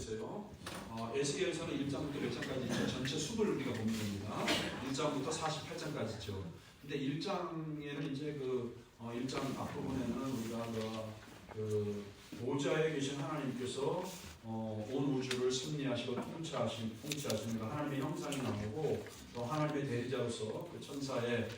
보세요. 에스겔서는 1장부터 몇 장까지 있죠. 전체 수를 우리가 보면 됩니다. 1장부터 48장까지 있죠. 근데 1장에는 이제 1장 앞부분에는 우리가 그 보좌에 계신 하나님께서 온 우주를 승리하시고 통치하시는 하나님의 형상이 나오고 또 하나님의 대리자로서 그 천사의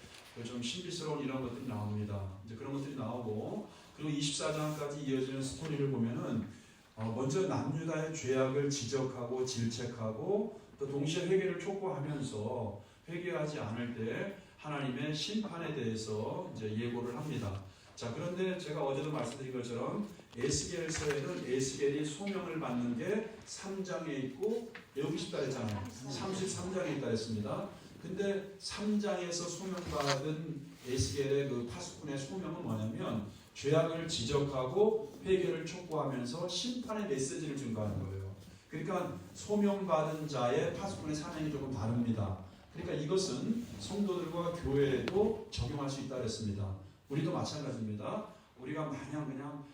좀 신비스러운 이런 것들이 나옵니다. 이제 그런 것들이 나오고 그리고 24장까지 이어지는 스토리를 보면은 먼저 남유다의 죄악을 지적하고 질책하고 또 동시에 회개를 촉구하면서 회개하지 않을 때 하나님의 심판에 대해서 이제 예고를 합니다. 자, 그런데 제가 어제도 말씀드린 것처럼 에스겔서에는 에스겔이 소명을 받는 게 3장에 있고 여기 있다 했잖아요. 33장에 있다 했습니다. 근데 3장에서 소명받은 에스겔의 그 파수꾼의 소명은 뭐냐면 죄악을 지적하고 회개를 촉구하면서 심판의 메시지를 증거하는 거예요. 그러니까 소명받은 자의 파수꾼의 사명이 조금 다릅니다. 그러니까 이것은 성도들과 교회에도 적용할 수 있다 그랬습니다. 우리도 마찬가지입니다. 우리가 마냥 그냥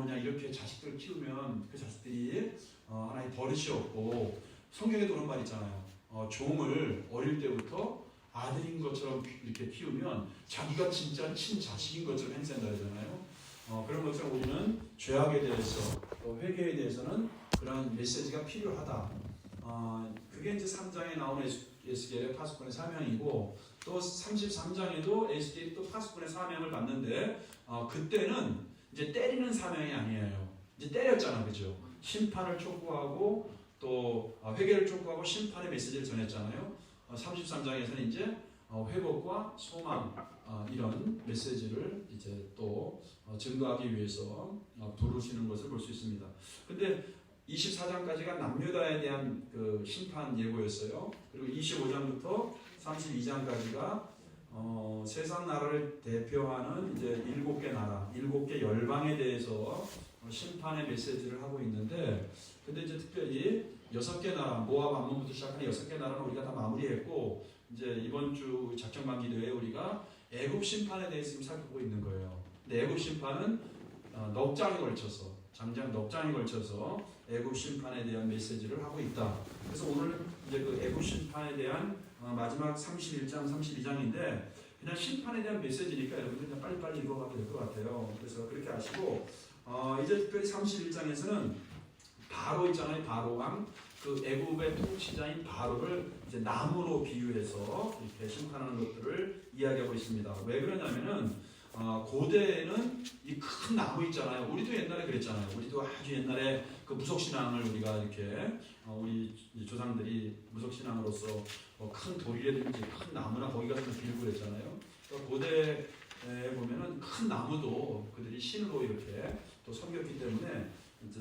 오냐 이렇게 자식들 키우면 그 자식들이 하나의 버릇이 없고 성경에도 그런 말 있잖아요. 종을 어릴 때부터 아들인 것처럼 이렇게 키우면 자기가 진짜 친자식인 것처럼 행세한다 그러잖아요. 그런 것처럼 우리는 죄악에 대해서 또 회개에 대해서는 그런 메시지가 필요하다. 그게 이제 3장에 나오는 에스겔의 파수꾼의 사명이고 또 33장에도 에스겔이 또 파수꾼의 사명을 받는데 그때는 이제 때리는 사명이 아니에요. 이제 때렸잖아, 그죠? 심판을 촉구하고 또 회개를 촉구하고 심판의 메시지를 전했잖아요. 33장에서는 이제 회복과 소망 이런 메시지를 이제 또 증거하기 위해서 부르시는 것을 볼 수 있습니다. 근데 24장까지가 남유다에 대한 그 심판 예고였어요. 그리고 25장부터 32장까지가 세상 나라를 대표하는 이제 7개 나라, 7개 열방에 대해서 심판의 메시지를 하고 있는데, 근데 이제 특별히 6개 나라, 모압 암몬부터 시작하는 6개 나라는 우리가 다 마무리했고, 이제 이번 주 작정반 기도에 우리가 애굽 심판에 대해서 지금 살펴보고 있는 거예요. 근데 애굽 심판은 넉 장에 걸쳐서, 장장 넉 장에 걸쳐서 애굽 심판에 대한 메시지를 하고 있다. 그래서 오늘 이제 그 애굽 심판에 대한 마지막 31장, 32장인데 그냥 심판에 대한 메시지니까 여러분들 그냥 빨리빨리 읽어가도 될 것 같아요. 그래서 그렇게 하시고 이제 특별히 31장에서는 바로 있잖아요. 바로 왕. 그 애굽의 통치자인 바로를 이제 나무로 비유해서 이렇게 심판하는 것들을 이야기하고 있습니다. 왜 그러냐면은 고대에는 이 큰 나무 있잖아요. 우리도 옛날에 그랬잖아요. 우리도 아주 옛날에 그 무속신앙을 우리가 이렇게 우리 조상들이 무속신앙으로서 큰 돌이라든지 큰 나무나 거기 같은 거 빌고 그랬잖아요. 그러니까 고대에 보면은 큰 나무도 그들이 신으로 이렇게 또 섬겼기 때문에 이제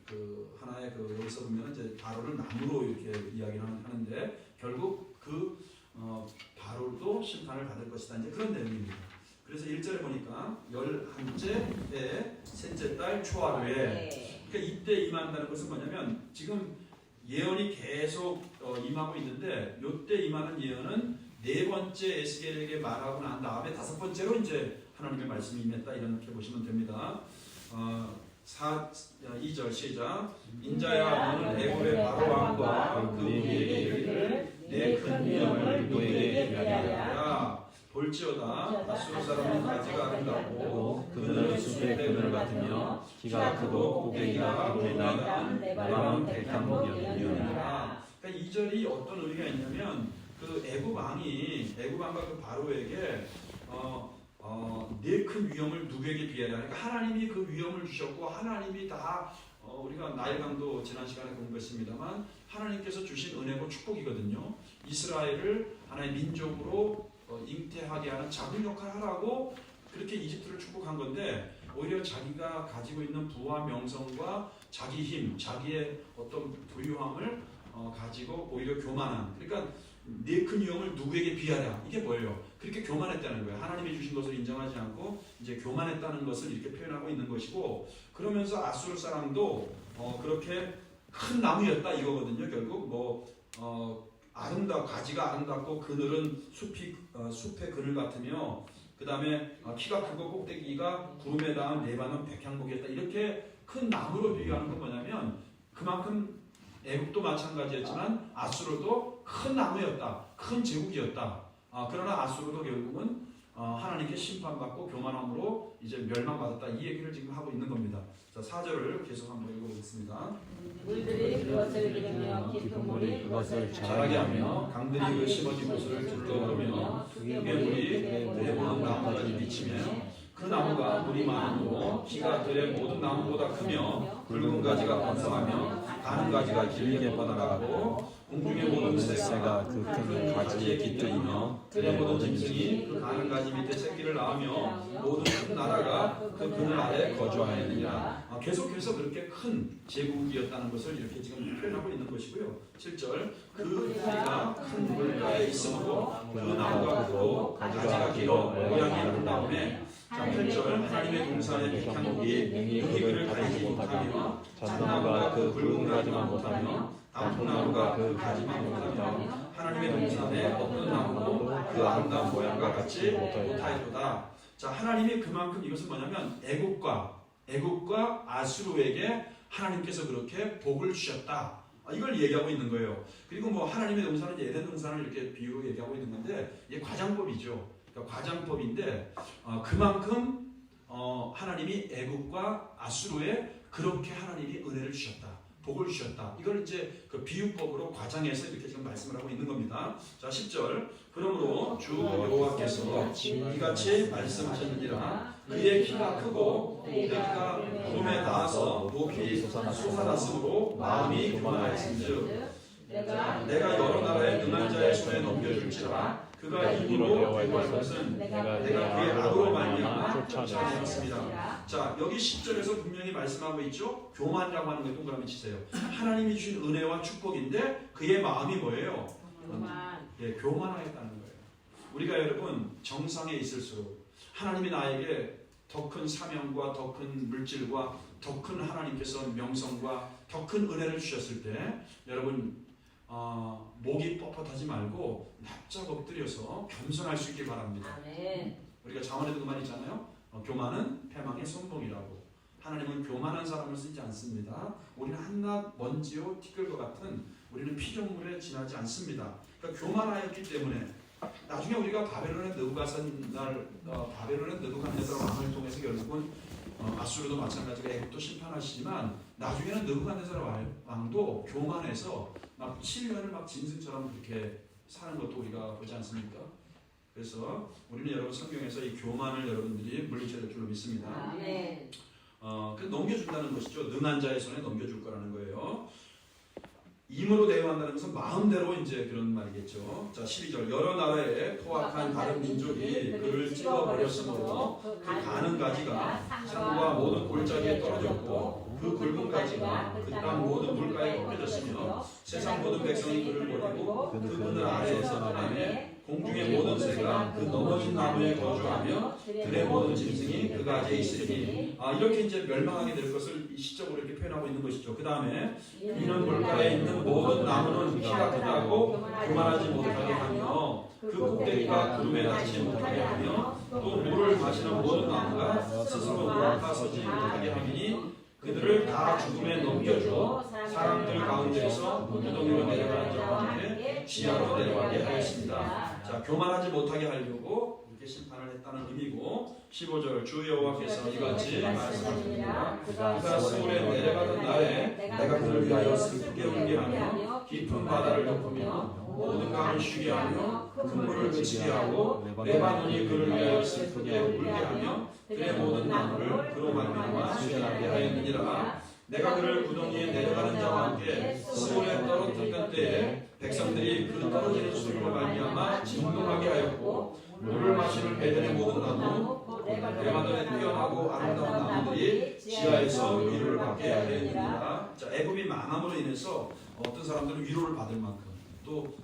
그 하나의 그 여기서 보면 이제 바로를 나무로 이렇게 이야기를 하는데 결국 그 바로도 심판을 받을 것이다. 이제 그런 내용입니다. 그래서 1절에 보니까 11째 해 셋째 달 초하루에 그러니까 이때 임한다는 것은 뭐냐면 지금 예언이 계속 임하고 있는데 이때 임하는 예언은 네 번째 에스겔에게 말하고 난 다음에 다섯 번째로 이제 하나님의 말씀이 임했다 이렇게 보시면 됩니다. 2절 시작. 인자야 너는 애굽의 바로 왕과 그 무리에게 이르기를 내 큰 위엄을 너희에게 비하리라. 볼지어다 아수르 사람은 가지가 아름답고 그들은 숲의 그늘 같으며 키가 크고 고개가 우리나라 마음은 백향목이었느니라. 그러니까 이 절이 어떤 의미가 있냐면 그 애굽 왕과 그 바로에게 내 큰 위엄을 누구에게 비하냐. 그러니까 하나님이 그 위엄을 주셨고 하나님이 다 우리가 나일강도 지난 시간에 공부했습니다만 하나님께서 주신 은혜고 축복이거든요. 이스라엘을 하나의 민족으로 잉태하게 하는 작은 역할을 하라고 그렇게 이집트를 축복한 건데 오히려 자기가 가지고 있는 부와 명성과 자기 힘, 자기의 어떤 부유함을 가지고 오히려 교만한, 그러니까 내 큰 위엄을 누구에게 비하랴. 이게 뭐예요? 그렇게 교만했다는 거예요. 하나님이 주신 것을 인정하지 않고 이제 교만했다는 것을 이렇게 표현하고 있는 것이고, 그러면서 아수르 사람도 그렇게 큰 나무였다 이거거든요. 결국 가지가 아름답고 그늘은 숲의 그늘 같으며 그 다음에 키가 크고 꼭대기가 구름에 닿은 네 반은 백향목이었다. 이렇게 큰 나무로 비교하는 건 뭐냐면 그만큼 애국도 마찬가지였지만 아수르도 큰 나무였다, 큰 제국이었다. 그러나 아수르도 결국은 하나님께 심판받고 교만함으로 이제 멸망받았다. 이 얘기를 지금 하고 있는 겁니다. 자, 4절을 계속 한번 읽어보겠습니다. 물들이 그것을 기르며 깊은 물이 그것을 자라게 하며 강들이 그 심어진 곳을 둘러오며 그게 물이 들에 모든 나무까지 미치며 그 나무가 물이 많으므로 키가 들의 모든 나무보다 크며 굵은 가지가 번성하며 가는 가지가 길게 뻗어나가고 공중의 모든 새가 그 큰 가지에 깃들이며 들의 모든 짐승이 그 가는 가지 밑에 새끼를 낳으며 모든 큰 나라가 그 그늘 아래 거주하였느니라. 계속해서 그렇게 큰 제국이었다는 것을 이렇게 지금 표현하고 있는 것이고요. 7절 그 뿌리가 큰 물가에 있으므로 그 나무가 크고 가지가 길어 모양이 아름다우네. 자, 8절 하나님의 동산에 pik한 독이 흙이 그를 가리지 못하며 잣나무가 그 굵은 가지만 못하며 단풍나무가 그 가지만 못하며 하나님의 동산에 어떤 나무도 그 아름다운 모양과 같이 못하였도다. 자, 하나님이 그만큼 이것은 뭐냐면 애국과 아수르에게 하나님께서 그렇게 복을 주셨다. 이걸 얘기하고 있는 거예요. 그리고 뭐 하나님의 동산은 에덴 동산을 이렇게 비유로 얘기하고 있는 건데 이게 과장법이죠. 그러니까 과장법인데 그만큼 하나님이 애국과 아수르에 그렇게 하나님이 은혜를 주셨다. 복을 주셨다. 이걸 이제 그 비유법으로 과장해서 이렇게 지금 말씀을 하고 있는 겁니다. 자, 10절 그러므로 주 여호와께서 이같이 말씀하셨느니라. 그의 키가 크고 내가 몸에 닿아서 높이 솟아났으므로 마음이 교만하였은즉 내가 여러 나라의 능한 자의 손에 넘겨줄지라. 그가 입으로 대고할 것은 내가 그의 악으로 말미암아 쫓아내었습니다. 자, 여기 10절에서 분명히 말씀하고 있죠. 교만이라고 하는 게 동그라미 치세요. 하나님이 주신 은혜와 축복인데 그의 마음이 뭐예요? 교만하겠다는 거예요. 우리가 여러분 정상에 있을수록 하나님이 나에게 더 큰 사명과 더 큰 물질과 더 큰 하나님께서 명성과 더 큰 은혜를 주셨을 때 여러분 목이 뻣뻣하지 말고 납작 엎드려서 겸손할 수 있길 바랍니다. 우리가 자언에도 그 말 있잖아요. 교만은 패망의 손목이라고. 하나님은 교만한 사람을 쓰지 않습니다. 우리는 한낱 먼지요 티끌과 같은 우리는 피조물에 지나지 않습니다. 그러니까 교만하였기 때문에 나중에 우리가 바벨론의 느부갓네살 왕을 통해서 결국은 아수르도 마찬가지가 애국도 심판하시지만 나중에는 느부갓네살 왕도 교만해서 막 7년을 막 짐승처럼 그렇게 사는 것도 우리가 보지 않습니까? 그래서 우리는 여러분 성경에서 이 교만을 여러분들이 물리쳐야 될 줄로 믿습니다. 그 넘겨준다는 것이죠. 능한 자의 손에 넘겨줄 거라는 거예요. 임으로 대우한다는 것은 마음대로 이제 그런 말이겠죠. 자, 12절 여러 나라의 포악한 다른 민족이 그를 찍어버렸으므로 그 가는 가지가 산과 모든 골짜기에 떨어졌고 그 굵은 가지가 그 땅 모든 물가에 꺾여졌으며 세상 모든 백성이 그를 버리고 그 그늘 아래에서 떠나며 공중의 모든 새가 그 넘어진 나무에 거주하며 들의 모든 짐승이 그 가지에 있으리니 이렇게 이제 멸망하게 될 것을 시적으로 이렇게 표현하고 있는 것이죠. 그 다음에 이는 물가에 있는 모든 나무는 키가 크다고 교만하지 못하게 하며 그 꼭대기가 구름에 닿지 못하게 하며 또 물을 마시는 모든 나무가 스스로 올라서지 못하게 하니 그들을 다 죽음에 넘겨줘 사람들 가운데에서 무덤으로 내려가는 자와 함께 지하로 내려가게 하였습니다. 자, 교만하지 못하게 하려고 이렇게 심판을 했다는 의미고 15절 주 여호와께서 이같이 말씀하십니다. 그가 스올에 내려가던 날에 내가 그를 위하여 슬프게 울게 하며 깊은 바다를 덮으며 모든 강을 쉬게 하며 큰 물을 그치게 하고 레바논이 그를 위하여 슬프게 울게 하며 그의 모든 나무를 그로 말미암아 수련하게 하였느니라. 내가 그를 구덩이에 내려가는 자와 함께 스올에 떨어뜨렸던 때에 백성들이 그 떨어지는 수름으로 말미암아 진동하게 하였고 물을 마시는 배들의 모든 나무 레바논의 뛰어나고 아름다운 나무들이 지하에서 위로를 받게 하였느니라. 자, 애굽이 망함으로 인해서 어떤 사람들은 위로를 받을 만큼 또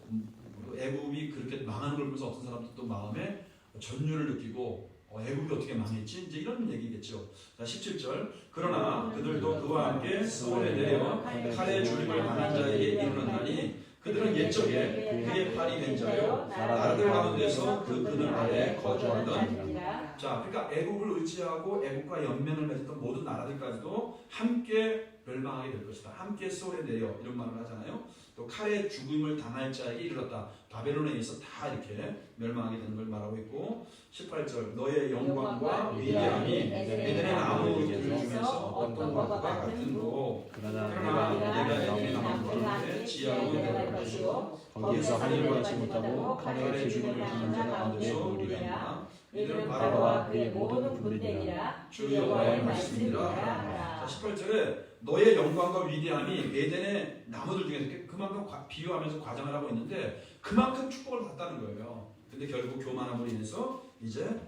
애굽이 그렇게 망하는 걸 보면서 어떤 사람들도 또 마음에 전율을 느끼고 애굽이 어떻게 망했지? 이제 이런 얘기겠죠. 자, 17절 그러나 그들도 그와 함께 스올에 내려 칼의 주림을 당한 자에게 이르렀나니 그들은 옛적에 그의 팔이 된 자요 나라들 가운데서 그 그늘 아래 거주하던 자, 그러니까 애국을 의지하고 애국과 연맹을 맺었던 모든 나라들까지도 함께 멸망하게 될 것이다. 함께 쏘려내려 이런 말을 하잖아요. 또 칼의 죽음을 당할 자에게 이르렀다. 바벨론에 의해서 다 이렇게 멸망하게 되는 걸 말하고 있고 18절 너의 영광과 위대함이 에덴의 나무들 중에서 어떤 것과 같은고 그러나 내가 에덴의 나무 가운데 지하로 내려갈 것이고 거기에서 하늘을 받지 못하고 칼의 죽음을 당한 자가 가운데 누리리라. 이들은 바로와 그의 모든 군대니라 주 여호와의 말씀이라. 자, 18절에 너의 영광과 위대함이 에덴의 나무들 중에서 그만큼 비유하면서 과장을 하고 있는데 그만큼 축복을 받다는 거예요. 근데 결국 교만함으로 인해서 이제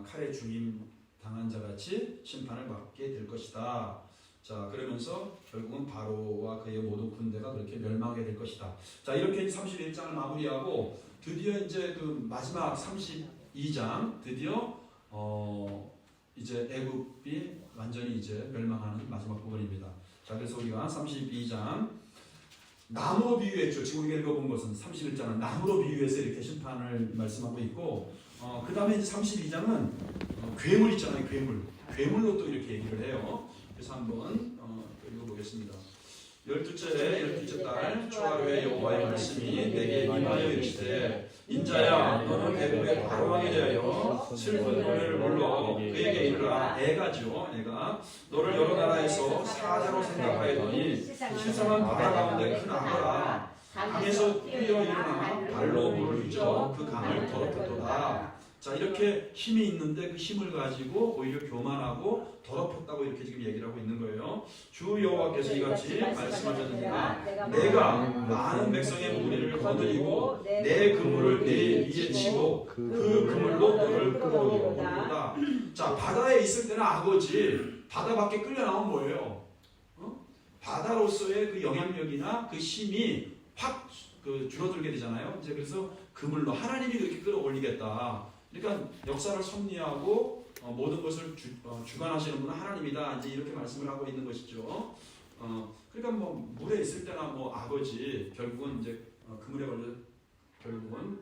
칼에 죽임 당한 자같이 심판을 받게 될 것이다. 자, 그러면서 결국은 바로와 그의 모든 군대가 그렇게 멸망하게 될 것이다. 자, 이렇게 31장을 마무리하고 드디어 이제 그 마지막 32장 드디어 이제 애굽이 완전히 이제 멸망하는 마지막 부분입니다. 자, 그래서 우리가 32장 나무로 비유했죠. 지금 우리가 읽어본 것은 31장은 나무로 비유해서 이렇게 심판을 말씀하고 있고 그 다음에 이제 32장은 괴물 있잖아요. 괴물로 또 이렇게 얘기를 해요. 그래서 한번 읽어보겠습니다. 12째 달 초하루에 여호와의 말씀이 내게 임하여 이르시되 인자야 너는 애굽의 바로왕에 대하여 슬픈 노래를 불러 그에게 이르라. 애가죠. 애가 너를 여러 나라에서 사자로 생각하였더니 세상은 바다 가운데 큰 악어라. 강에서 뛰어 일어나 발로 물을 휘저 그 강을 더럽혔도다. 자, 이렇게 힘이 있는데 그 힘을 가지고 오히려 교만하고 더럽혔다고 이렇게 지금 얘기를 하고 있는 거예요. 주 여호와께서 이같이 말씀하셨느니라. 내가 많은 백성의 무리를 거느리고 내 그물을 네 위에 치고 그 그물로 너를 끌어오리로다. 자, 바다에 있을 때는 악어지 바다 밖에 끌려 나온 거예요. 바다로서의 그 영향력이나 그 힘이 확 줄어들게 되잖아요. 이제 그래서 그물로 하나님이 그렇게 끌어올리겠다. 그러니까 역사를 섭리하고 모든 것을 주관하시는 분은 하나님이다. 이제 이렇게 말씀을 하고 있는 것이죠. 그러니까 뭐 물에 있을 때나 뭐 악어지 결국은 이제 그물에 걸려 결국은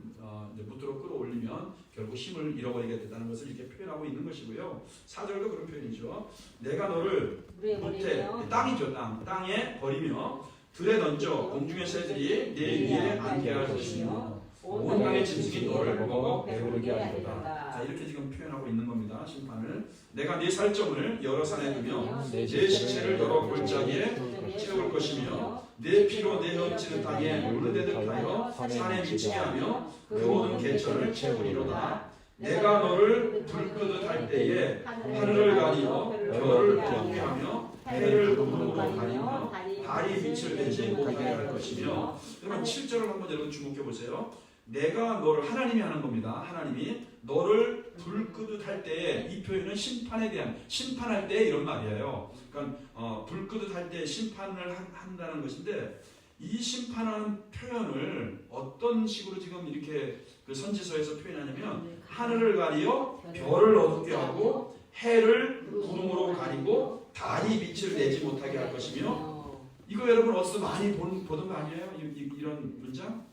이제 무트로 끌어올리면 결국 힘을 잃어버리게 된다는 것을 이렇게 표현하고 있는 것이고요. 4절도 그런 표현이죠. 내가 너를 못해 땅이죠. 땅에 버리며 들에 던져 공중의 새들이 내 위에 앉게 할 것이며 온 땅의 짐승이 너를 먹어 배부르게 하리로다. 자, 이렇게 지금 표현하고 있는 겁니다. 심판을. 내가 네 살점을 여러 산에 두며 내 시체를 여러 골짜기에 채울 것이며 내 피로 내 넘치는 땅에 물르되듯 하여 산에 미치게 하며 그 모든 개천을 채우리로다. 내가 너를 불 끄듯 할 때에 하늘을 가리어 별을 어둡게 하며 해를 구름으로 가리며 달이 빛을 내지 못하게 할 것이며. 그러면 7절을 한번 여러분 주목해 보세요. 내가 너를 하나님이 하는 겁니다. 하나님이 너를 불 끄듯 할 때에 이 표현은 심판에 대한 심판할 때 이런 말이에요. 그러니까 불 끄듯 할 때 심판을 한다는 것인데 이 심판하는 표현을 어떤 식으로 지금 이렇게 그 선지서에서 표현하냐면 하늘을 가리어 별을 어둡게 하고 해를 구름으로 가리고 달이 빛을 내지 못하게 할 것이며. 이거 여러분 어디서 많이 보던 거 아니에요? 이런 문장?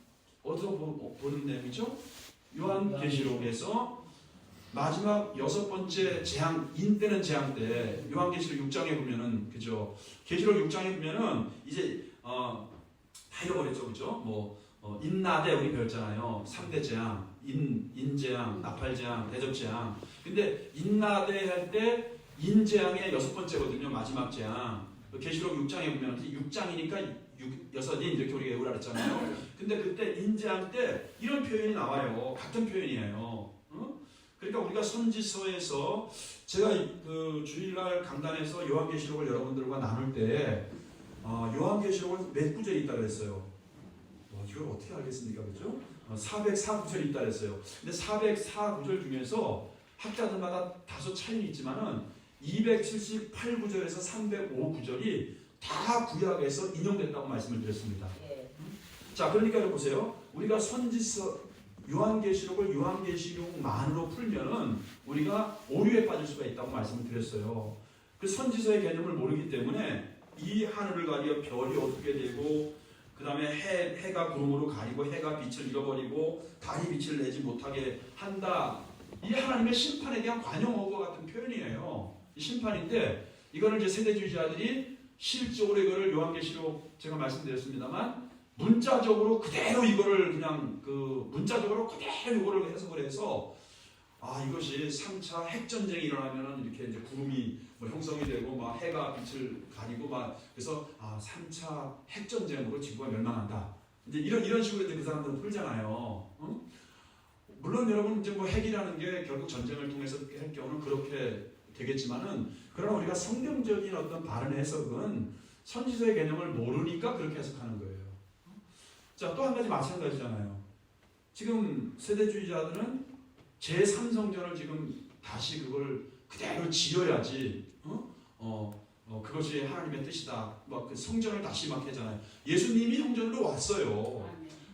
어디서 보는 내용이죠? 요한계시록에서 마지막 6번째 재앙, 인때는 재앙 때 요한계시록 6장에 보면은 그죠? 계시록 6장에 보면은 이제 다 잃어버렸죠, 그죠? 뭐 인나대 우리 배웠잖아요. 3대 재앙, 인재앙, 나팔재앙, 대접재앙. 근데 인나대 할 때 인재앙의 6번째거든요. 마지막 재앙. 계시록 6장에 보면 6장이니까 6인 이렇게 우리가 외우라 그랬잖아요. 근데 그때 인재할 때 이런 표현이 나와요. 같은 표현이에요. 그러니까 우리가 선지서에서 제가 그 주일날 강단에서 요한계시록을 여러분들과 나눌 때 요한계시록은 몇 구절이 있다 그랬어요. 이걸 어떻게 알겠습니까? 그죠? 404구절이 있다 그랬어요. 근데 404구절 중에서 학자들마다 다소 차이는 있지만은 278구절에서 305구절이 다 구약에서 인용됐다고 말씀을 드렸습니다. 자, 그러니까 여러분 보세요. 우리가 선지서 요한계시록을 요한계시록만으로 풀면은 우리가 오류에 빠질 수가 있다고 말씀을 드렸어요. 그 선지서의 개념을 모르기 때문에 이 하늘을 가리어 별이 어떻게 되고 그 다음에 해가 구름으로 가리고 해가 빛을 잃어버리고 달이 빛을 내지 못하게 한다. 이 하나님의 심판에 대한 관용어과 같은 표현이에요. 이 심판인데 이거를 이제 세대주의자들이 실적으로 이거를 요한계시록 제가 말씀드렸습니다만 문자적으로 그대로 이거를 그냥 그 문자적으로 그대로 이거를 해석을 해서 이것이 3차 핵전쟁이 일어나면은 이렇게 이제 구름이 뭐 형성이 되고 막 해가 빛을 가리고 막 그래서 3차 핵전쟁으로 지구가 멸망한다. 이제 이런 식으로 이제 그 사람들은 풀잖아요. 물론 여러분 이제 뭐 핵이라는 게 결국 전쟁을 통해서 할 경우는 그렇게 되겠지만은 그러나 우리가 성경적인 어떤 바른 해석은 선지서의 개념을 모르니까 그렇게 해석하는 거예요. 자, 또 한 가지 마찬가지잖아요. 지금 세대주의자들은 제3성전을 지금 다시 그걸 그대로 지어야지, 그것이 하나님의 뜻이다. 막 그 성전을 다시 막 하잖아요. 예수님이 성전으로 왔어요.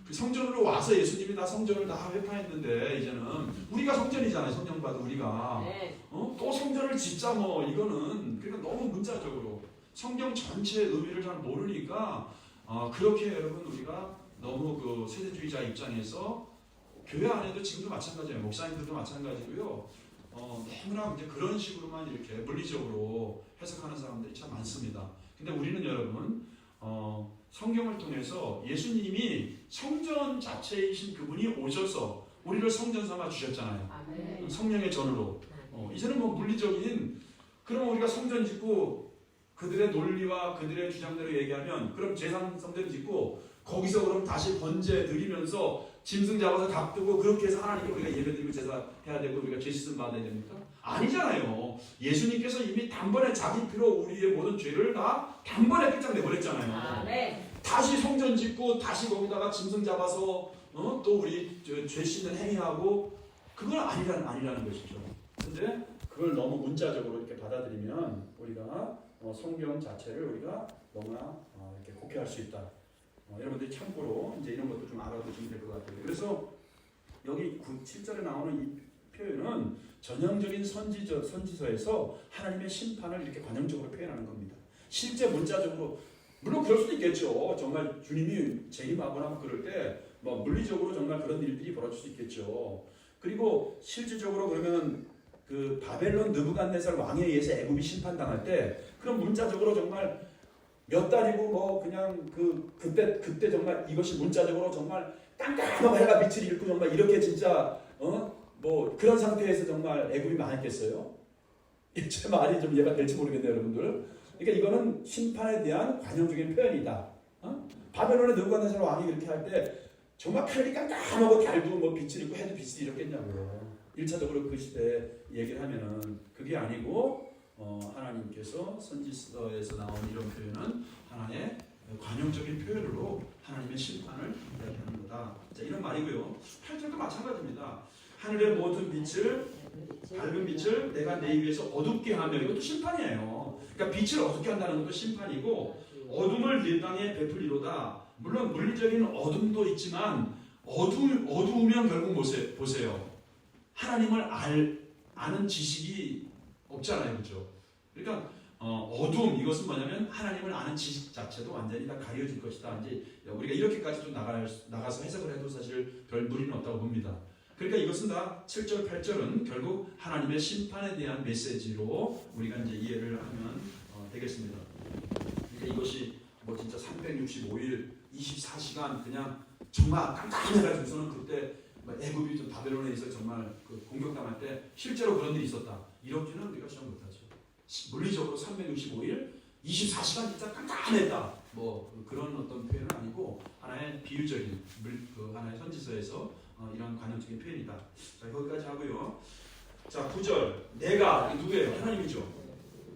그 성전으로 와서 예수님이 다 성전을 다 회파했는데 이제는 우리가 성전이잖아요. 성령 받은 우리가. 또 성전을 짓자 뭐 이거는 그러니까 너무 문자적으로 성경 전체의 의미를 잘 모르니까 그렇게 여러분 우리가 너무 그 세대주의자 입장에서 교회 안에도 지금도 마찬가지예요. 목사님들도 마찬가지고요. 너무나 이제 그런 식으로만 이렇게 물리적으로 해석하는 사람들이 참 많습니다. 근데 우리는 여러분 성경을 통해서 예수님이 성전 자체이신 그분이 오셔서 우리를 성전 삼아 주셨잖아요. 성령의 전으로. 이제는 뭐 물리적인 그럼 우리가 성전 짓고 그들의 논리와 그들의 주장대로 얘기하면 그럼 제3성전 짓고 거기서 그럼 다시 번제 드리면서 짐승 잡아서 닭 뜨고 그렇게 해서 하나님께 우리가 예배드리고 제사해야 되고 우리가 죄 씻음 받아야 됩니까? 아니잖아요. 예수님께서 이미 단번에 자기 피로 우리의 모든 죄를 다 단번에 끝장내 버렸잖아요. 다시 성전 짓고 다시 거기다가 짐승 잡아서 또 우리 죄 씻는 행위하고 그건 아니라는 것이죠. 근데 그걸 너무 문자적으로 이렇게 받아들이면 우리가 성경 자체를 우리가 너무나 이렇게 곡해할 수 있다. 여러분들이 참고로 이제 이런 것도 좀 알아두시면 될 것 같아요. 그래서 여기 7절에 나오는 이 표현은 전형적인 선지서에서 하나님의 심판을 이렇게 관용적으로 표현하는 겁니다. 실제 문자적으로 물론 그럴 수도 있겠죠. 정말 주님이 재림하거나 그럴 때 뭐 물리적으로 정말 그런 일들이 벌어질 수 있겠죠. 그리고 실질적으로 그러면 그 바벨론 느부갓네살 왕에 의해서 애굽이 심판당할 때 그럼 문자적으로 정말 몇 달이고 뭐 그냥 그때 정말 이것이 문자적으로 정말 깜깜하고 해가 빛을 잃고 정말 이렇게 진짜 뭐 그런 상태에서 정말 애굽이 망했겠어요? 제 말이 좀 이해가 될지 모르겠네요, 여러분들. 그러니까 이거는 심판에 대한 관용적인 표현이다. 바벨론의 느부갓네살 왕이 이렇게 할 때 정말 칼이 깜깜하고 달도 뭐 빛을 잃고 해도 빛을 잃었겠냐고요. 1차적으로 그 시대에 얘기를 하면은 그게 아니고 하나님께서 선지서에서 나온 이런 표현은 하나의 관용적인 표현으로 하나님의 심판을 이야기하는 거다. 자, 이런 말이고요. 8절도 마찬가지입니다. 하늘의 모든 빛을 밝은 빛을 내가 내 위에서 어둡게 하며 이것도 심판이에요. 그러니까 빛을 어둡게 한다는 것도 심판이고 어둠을 내 땅에 베풀리로다. 물론 물리적인 어둠도 있지만 어두우면 결국 보세요. 하나님을 아는 지식이 없잖아요. 그렇죠? 그러니까 어둠 이것은 뭐냐면 하나님을 아는 지식 자체도 완전히 다 가려질 것이다. 이제 우리가 이렇게까지 좀 나가서 해석을 해도 사실 별 무리는 없다고 봅니다. 그러니까 이것은 다 7절, 8절은 결국 하나님의 심판에 대한 메시지로 우리가 이제 이해를 하면 되겠습니다. 그러니까 이것이 뭐 진짜 365일 24시간 그냥 정말 깜깜해가지고서는 그때 애굽이 좀 바벨론에 있어 정말 그 공격당할 때 실제로 그런 일이 있었다. 이렇게는 우리가 시험 못하죠. 물리적으로 365일 24시간 진짜 깜깜했다. 뭐 그런 어떤 표현은 아니고 하나의 비유적인 하나의 선지서에서 이런 관용적인 표현이다. 자, 여기까지 하고요. 자, 9절 내가 누구예요? 하나님이죠.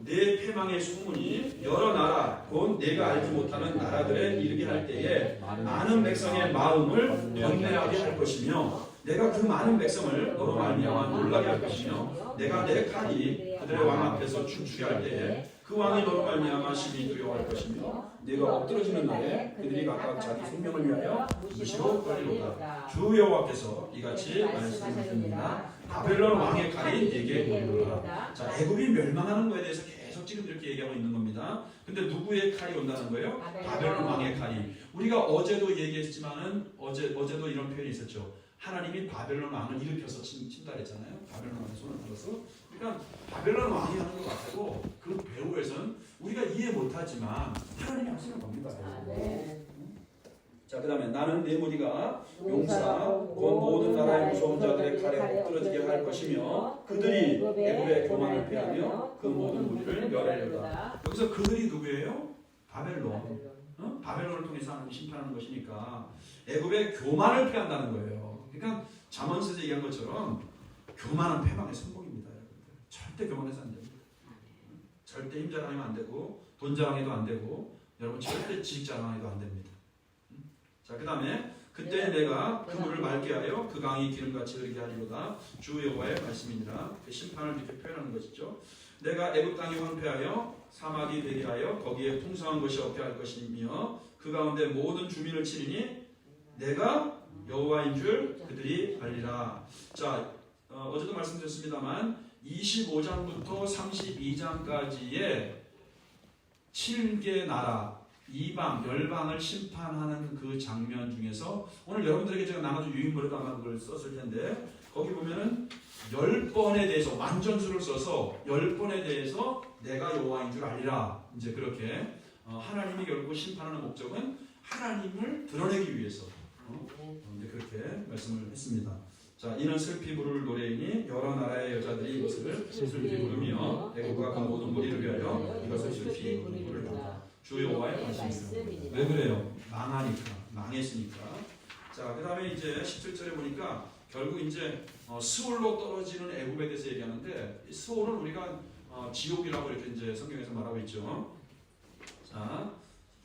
내 패망의 소문이 여러 나라 곧 내가 알지 못하는 나라들에 이르게 할 때에 많은 백성의 마음을 번뇌하게 할 것이며 내가 그 많은 백성을 너로 말미암아 놀라게 할 것이며 내가 내 칼이 그들의 왕 앞에서 춤추게 할 때에 그 왕이 너로 말미암아 심히 두려워할 것이며 내가 엎드러지는 날에 그들이 각각 자기 생명을 위하여 무시로 떨리로다. 주 여호와께서 이같이 말씀하십니다. 바벨론 왕의 칼이 내게 오리로다. 자, 애굽이 멸망하는 거에 대해서 계속 지금 이렇게 얘기하고 있는 겁니다. 근데 누구의 칼이 온다는 거예요? 바벨론 왕의 칼이. 우리가 어제도 얘기했지만은 어제도 이런 표현이 있었죠. 하나님이 바벨론 왕을 일으켜서 친다 했잖아요. 바벨론 왕의 손을 들어서. 그러니까 바벨론 왕이 하는 것 같아도 그 배후에서는 우리가 이해 못하지만 하나님이 하시는 겁니다. 자, 그 다음에 나는 내 무리가 용사 곧 모든 나라의 무서운 자들의 칼에 엎드러지게 할 것이며 그들이 애굽의 교만을 피하며 그 모든 무리를 멸하려다. 여기서 그들이 누구예요? 바벨론. 바벨론을 통해서 하나님 심판하는 것이니까 애굽의 교만을 피한다는 거예요. 그러니까 잠언서에서 얘기한 것처럼 교만은 패망의 선봉입니다. 여러분들. 절대 교만해서 안 됩니다. 절대 힘 자랑하면 안 되고 돈 자랑해도 안 되고 여러분 절대 지식 자랑해도 안 됩니다. 자, 그 다음에 그때 내가 그물을 맑게 하여 그 강이 기름같이 흐르게 하리로다. 주 여호와의 말씀이니라. 그 심판을 이렇게 표현하는 것이죠. 내가 애굽 땅이 황폐하여 사막이 되게 하여 거기에 풍성한 것이 없게 할 것이며 그 가운데 모든 주민을 치리니 내가 여호와인 줄 그들이 알리라. 자, 어제도 말씀드렸습니다만 25장부터 32장까지의 7개 나라 이방, 열방을 심판하는 그 장면 중에서 오늘 여러분들에게 제가 나눠준 유인물에도 아마 그걸 썼을 텐데 거기 보면은 10번에 대해서 완전수를 써서 10번에 대해서 내가 여호와인 줄 알리라. 이제 그렇게 하나님이 결국 심판하는 목적은 하나님을 드러내기 위해서 이제 그렇게 말씀을 했습니다. 자, 이는 슬피 부를 노래이니 여러 나라의 여자들이 이것을 슬피 부르며 애국과 그 모든 무리를 위하여 이것을 슬피 부르리라. 주 여호와의 말씀입니다. 왜 그래요? 망하니까, 망했으니까. 자, 그 다음에 이제 17절에 보니까 결국 이제 스올로 떨어지는 애굽에 대해서 얘기하는데 스올은 우리가 지옥이라고 이렇게 이제 성경에서 말하고 있죠. 자,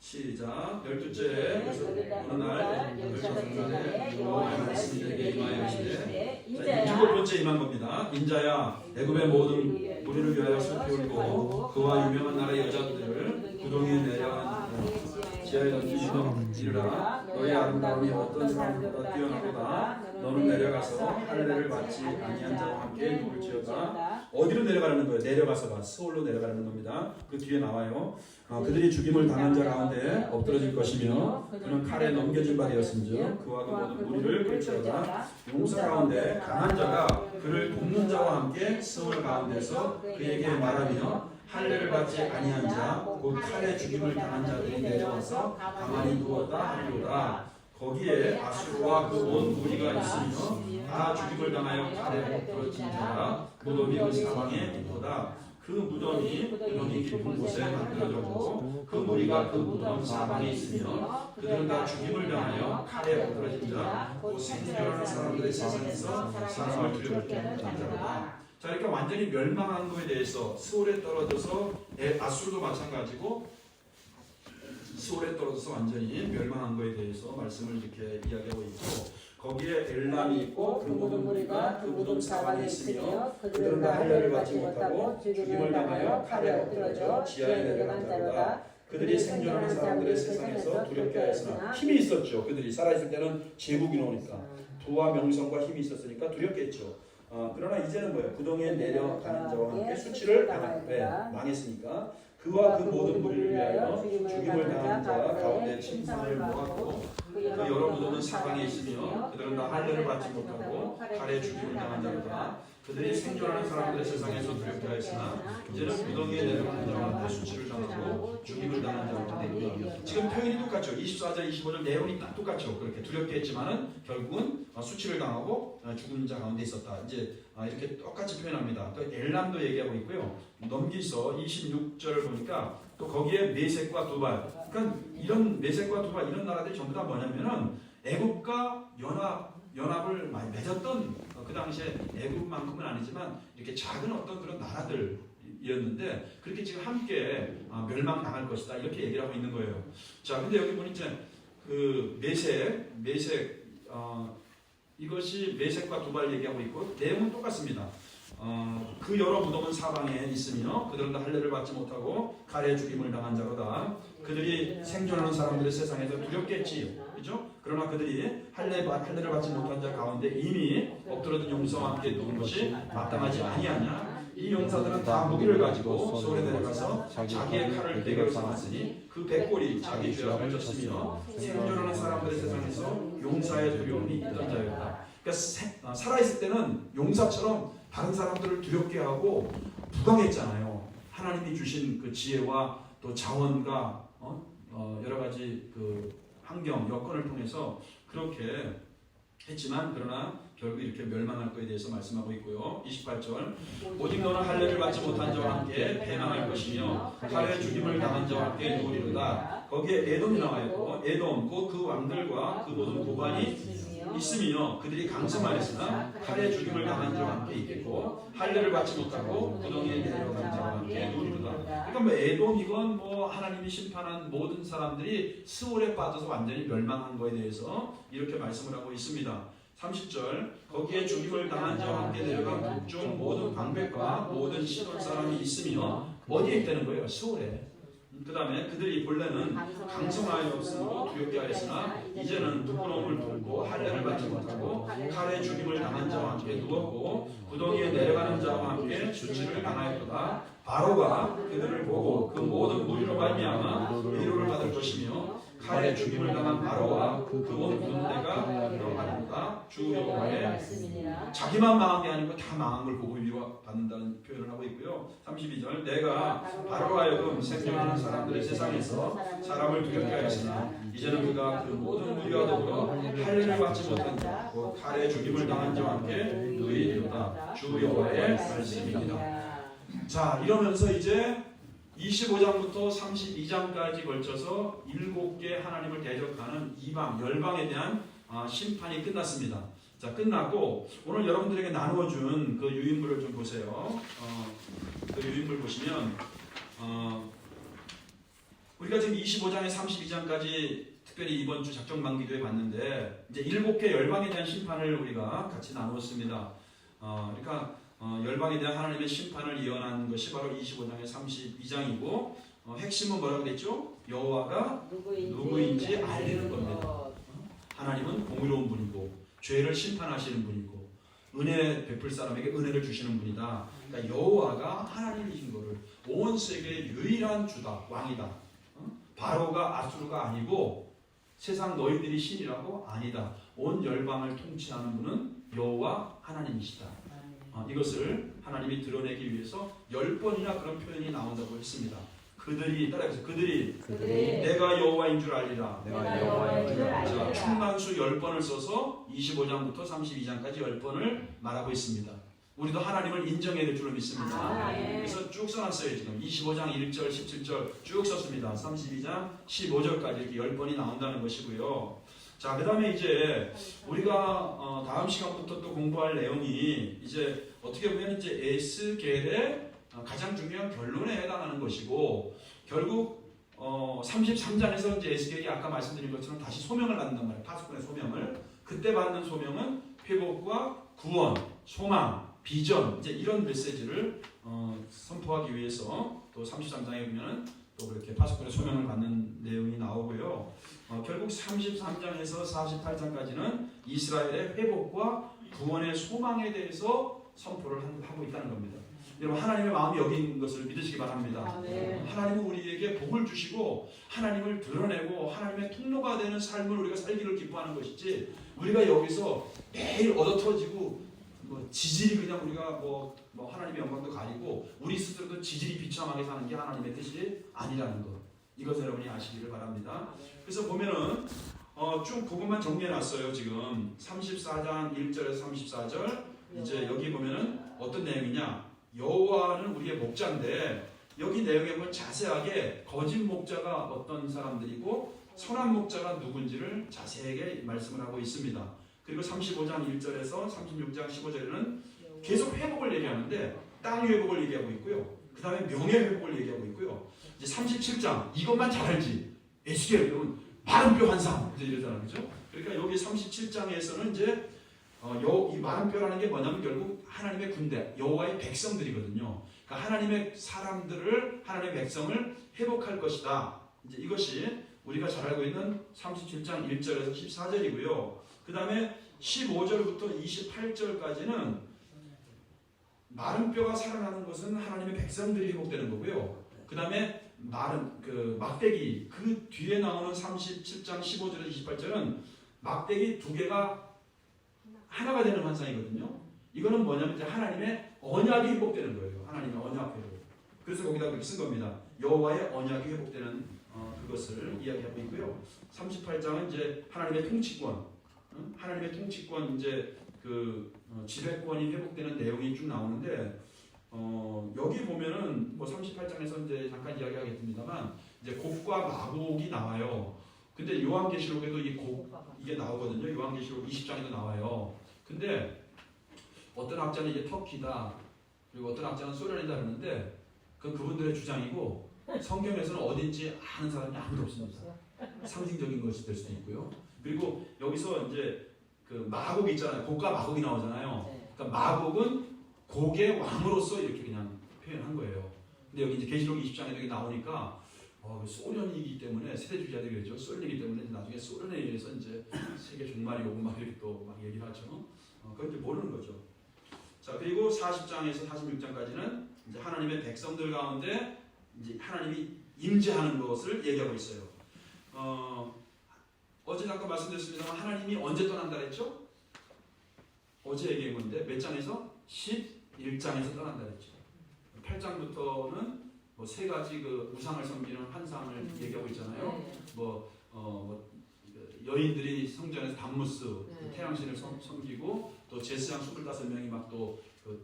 시작. 12절에 어느 날 12절에 여호와의 말씀이 내게 임하였으되 자, 7번째 임한 겁니다. 인자야 애굽의 모든 무리를 위하여 슬피 울고 그와 유명한 나라의 여자들을 구덩이에 내려가는 지하에 던지시며 이르라 너의 아름다움이 어떤 사람보다 뛰어나도다. 너는 내려가서 할례를 받지 아니한 자와 함께 누울지어다. 어디로 내려가라는 거예요? 내려가서 봐. 스올로 내려가라는 겁니다. 그 뒤에 나와요. 그들이 죽임을 당한 자 가운데 엎드러질 것이며 그는 칼에 넘겨진 바 되었은즉 그와 그 모든 무리를 끌지어다. 용사 가운데 강한 자가 그를 돕는 자와 함께 스올 가운데서 그에게 말하며 할례를 받지 아니한 자 곧 칼에 죽임을 당한 자들이 내려와서 가만히 누웠다 하리로다. 거기에 아수르와 그 온 무리가 있으며 다 죽임을 당하여 칼에 엎드러진 자라. 무덤이 그 사방에 있도다. 그 무덤이 깊은 곳에 만들어졌고 그 무리가 그 무덤 사방에 있으며 그들은 다 죽임을 당하여 칼에 엎드러진 자 곧 생존하는 사람들의 세상에서 사람을 두렵게 하는 자라. 자, 이렇게 완전히 멸망한 것에 대해서 스올에 떨어져서 아수르도 마찬가지고 스올에 떨어져서 완전히 멸망한 것에 대해서 말씀을 이렇게 이야기하고 있고 거기에 엘람이 있고 그 모든 무리가 그 무덤 사방에 있으며 그들은 다 할례를 받지 못하고 죽임을 당하여 칼에 엎드러져 지하에 내려간 자로다. 그들이 생존하는 사람들의 세상에서 두렵게 하였으나 힘이 있었죠. 그들이 살아있을 때는 제국이 나오니까 부와 명성과 힘이 있었으니까 두렵겠죠. 그러나 이제는 뭐예요? 구덩이에 내려가는 자와 함께 수치를 당한 왜? 망했으니까 그와 그 모든 무리를 위하여 죽임을 당한 자 가운데 침상을 모았고 그 여러 무덤은 사방에 있으며 그들은 다 할례를 받지 못하고 칼에 죽임을 당한 자로다. 그들이 생존하는 사람들의 세상에서 두렵게 하였으나 이제는 구덩이에 내려가는 자와 수치를 당하고 죽임을 당한 자로다. 지금 표현이 똑같죠. 24절 25절 내용이 딱 똑같죠. 그렇게 두렵게 했지만은 결국은 수치를 당하고 죽은 자 가운데 있었다. 이제 이렇게 똑같이 표현합니다. 또 엘람도 얘기하고 있고요. 넘기서 26절을 보니까 또 거기에 메섹과 두발. 그러니까 이런 메섹과 두발 이런 나라들이 전부 다 뭐냐면은 애굽과 연합을 많이 맺었던 그 당시에 애굽만큼은 아니지만 이렇게 작은 어떤 그런 나라들이었는데 그렇게 지금 함께 멸망당할 것이다 이렇게 얘기를 하고 있는 거예요. 자, 근데 여기 보니 이제 그 메섹 이것이 메섹과 두발 얘기하고 있고 내용은 똑같습니다. 그 여러 무덤은 사방에 있으며 그들은 다 할례를 받지 못하고 칼에 죽임을 당한 자로다. 그들이 생존하는 사람들의 세상에서 두렵겠지, 그렇죠? 그러나 그들이 할례를 받지 못한 자 가운데 이미 엎드러진 용사와 함께 누운 것이 마땅하지 아니하냐. 이 용사들은 다 무기를 가지고 소에 내려가서 자기의 칼을 베개로 삼았으니 그 백골이 자기 죄악을 졌으며 생존하는 사람들의 세상에서 용사의 두려움이 있던 자였다. 그러니까 살아있을 때는 용사처럼 다른 사람들을 두렵게 하고 부강했잖아요. 하나님이 주신 그 지혜와 또 자원과 여러 가지 그 환경, 여건을 통해서 그렇게 했지만 그러나 결국 이렇게 멸망할 것에 대해서 말씀하고 있고요. 28절 오직 너는 할례를 받지 못한 자와 함께 배망할 것이며 칼에 죽임을 당한 자와 함께 누우리로다. 거기에 에돔이 나와 있고 에돔 곧 그 왕들과 그 모든 고관이 있으며 그들이 강성하였으나 칼에 죽임을 당한 자와 함께 있겠고 할례를 받지 못하고 구덩이에 내려간 자와 함께 누우리로다. 그러니까 뭐 에돔이건 뭐 하나님이 심판한 모든 사람들이 스올에 빠져서 완전히 멸망한 것에 대해서 이렇게 말씀을 하고 있습니다. 30절 거기에 죽임을 당한 자와 함께 내려간 북중 모든 방백과 모든 시돈 사람이 있으며 어디에 있다는 거예요? 스올에. 그 다음에 그들이 본래는 강성하였으므로 두렵게 하였으나 이제는 부끄러움을 돋고 할례를 받지 못하고 칼에 죽임을 당한 자와 함께 누웠고 구덩이에 내려가는 자와 함께 주치를 당하였도다. 바로가 그들을 보고 그 모든 무리로 말미암아 위로를 받을 것이며 칼에 죽임을 당한 바로와 그 온 군대가 위로받는다. 주 여호와의 자기만 망한 게 아니고 다 망한 걸 보고 위로받는다는 표현을 하고 있고요. 32절 내가 바로로 하여금 생존하는 사람들의 세상에서 사람을 두렵게 하였으나 이제는 그가 그 모든 무리와 더불어 할례를 받지 못한 자 곧 칼에 죽임을 당한 자와 함께 누이리로다. 주 여호와의 말씀입니다. 자, 이러면서 이제 25장부터 32장까지 걸쳐서 7개 하나님을 대적하는 이방, 열방에 대한 심판이 끝났습니다. 자, 끝났고 오늘 여러분들에게 나누어준 그 유인물을 좀 보세요. 그 유인물 보시면 우리가 지금 25장에 32장까지 특별히 이번 주 작정반기도에 봤는데 이제 7개 열방에 대한 심판을 우리가 같이 나누었습니다. 그러니까 열방에 대한 하나님의 심판을 예언한 것이 바로 25장의 32장이고 핵심은 뭐라고 그랬죠? 여호와가 누구인지 알리는 겁니다. 하나님은 공의로운 분이고 죄를 심판하시는 분이고 은혜 베풀 사람에게 은혜를 주시는 분이다. 그러니까 여호와가 하나님이신 것을 온 세계의 유일한 주다, 왕이다. 바로가 아수르가 아니고 세상 너희들이 신이라고 아니다. 온 열방을 통치하는 분은 여호와 하나님이시다. 이것을 하나님이 드러내기 위해서 10번이나 그런 표현이 나온다고 했습니다. 그들이 따라해서 그들이 내가 여호와인 줄 알리라. 내가 여호와인 줄 알리라. 충만수 10번을 써서 25장부터 32장까지 10번을 말하고 있습니다. 우리도 하나님을 인정해야 될 줄로 믿습니다. 그래서 쭉 써놨어요. 지금 25장 1절 17절 쭉 썼습니다. 32장 15절까지 이렇게 10번이 나온다는 것이고요. 자, 그 다음에 이제 우리가 다음 시간부터 또 공부할 내용이 이제 어떻게 보면 이제 에스겔의 가장 중요한 결론에 해당하는 것이고 결국 33장에서 이제 에스겔이 아까 말씀드린 것처럼 다시 소명을 받는단 말이에요. 파수꾼의 소명을. 그때 받는 소명은 회복과 구원, 소망, 비전 이제 이런 메시지를 선포하기 위해서 또 33장에 보면은 또 그렇게 파수꾼의 소명을 받는 내용이 나오고요. 결국 33장에서 48장까지는 이스라엘의 회복과 구원의 소망에 대해서 선포를 하고 있다는 겁니다. 여러분 하나님의 마음이 여기 있는 것을 믿으시기 바랍니다. 하나님은 우리에게 복을 주시고 하나님을 드러내고 하나님의 통로가 되는 삶을 우리가 살기를 기뻐하는 것이지 우리가 여기서 매일 얻어터지고 지질이 그냥 우리가 뭐 하나님의 영광도 가리고 우리 스스로도 지질이 비참하게 사는 게 하나님의 뜻이 아니라는 것. 이것을 여러분이 아시기를 바랍니다. 그래서 보면은 쭉 그것만 정리해놨어요. 지금 34장 1절에서 34절 이제 여기 보면은 어떤 내용이냐? 여호와는 우리의 목자인데 여기 내용에 보면 자세하게 거짓 목자가 어떤 사람들이고 선한 목자가 누군지를 자세하게 말씀을 하고 있습니다. 그리고 35장 1절에서 36장 15절에는 계속 회복을 얘기하는데 땅 회복을 얘기하고 있고요. 그 다음에 명예 회복을 얘기하고 있고요. 이제 37장 이것만 잘 알지. 에스겔 그러면 마른 뼈 환상 이러잖아요, 그렇죠? 그러니까 여기 37장에서는 이제 이 마른 뼈라는 게 뭐냐면 결국 하나님의 군대, 여호와의 백성들이거든요. 그러니까 하나님의 사람들을 하나님의 백성을 회복할 것이다. 이제 이것이 우리가 잘 알고 있는 37장 1절에서 14절이고요. 그 다음에 15절부터 28절까지는 마른 뼈가 살아나는 것은 하나님의 백성들이 회복되는 거고요. 그 다음에 마른 그 막대기 그 뒤에 나오는 37장 15절에서 28절은 막대기 두 개가 하나가 되는 환상이거든요. 이거는 뭐냐면 이제 하나님의 언약이 회복되는 거예요. 하나님의 언약 회복. 그래서 거기다 그렇게 쓴 겁니다. 여호와의 언약이 회복되는 그것을 이야기하고 있고요. 38장은 이제 하나님의 통치권, 하나님의 통치권 이제 그 지배권이 회복되는 내용이 쭉 나오는데 여기 보면은 뭐 38장에서 이제 잠깐 이야기하겠습니다만 이제 곡과 마곡이 나와요. 근데 요한계시록에도 이게 나오거든요. 요한계시록 20장에도 나와요. 근데 어떤 학자는 이게 터키다. 그리고 어떤 학자는 소련이다 그러는데 그분들의 주장이고 성경에서는 어딘지 아는 사람이 아무도 없습니다. 상징적인 것이 될 수도 있고요. 그리고 여기서 이제 그 마곡 있잖아요. 곡과 마곡이 나오잖아요. 그러니까 마곡은 곡의 왕으로서 이렇게 그냥 표현한 거예요. 근데 여기 이제 계시록 20장에 여기 나오니까 소련이기 때문에 세대주의자들이 그랬죠. 소련이기 때문에 나중에 소련에 의해서 이제 세계 종말이 오고 막 이렇게 또 막 얘기를 하죠. 그건 이제 모르는 거죠. 자, 그리고 40장에서 46장까지는 이제 하나님의 백성들 가운데 이제 하나님이 임재하는 것을 얘기하고 있어요. 어제 잠깐 말씀드렸습니다만 하나님이 언제 떠난다 그랬죠? 어제 얘기한 건데 몇 장에서? 11장에서 떠난다 그랬죠. 8장부터는 뭐 세 가지 그 우상을 섬기는 환상을 얘기하고 있잖아요. 여인들이 성전에서 담무스 태양신을 섬기고 또 제사장 25명이 막 또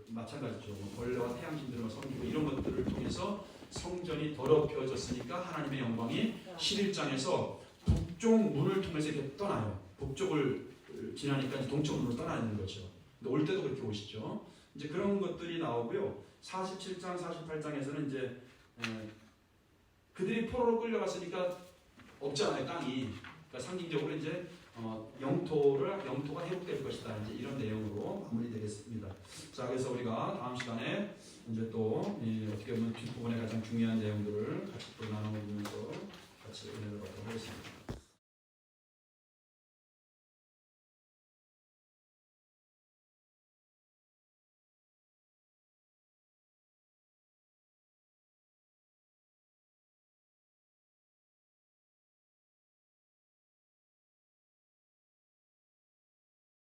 마찬가지죠. 벌레와 태양신들을 섬기고 이런 것들을 통해서 성전이 더럽혀졌으니까 하나님의 영광이 11장에서 북쪽 문을 통해서 이렇게 떠나요. 북쪽을 지나니까 동쪽 문으로 떠나는 거죠. 근데 올 때도 그렇게 오시죠. 이제 그런 것들이 나오고요. 47장, 48장에서는 이제 그들이 포로로 끌려갔으니까 없잖아요, 땅이. 그러니까 상징적으로 이제 영토가 회복될 것이다. 이제 이런 내용으로 마무리되겠습니다. 자, 그래서 우리가 다음 시간에 이제 또 어떻게 보면 뒷부분에 가장 중요한 내용들을 같이 또 나눠보면서 같이 은혜를 받도록 하겠습니다.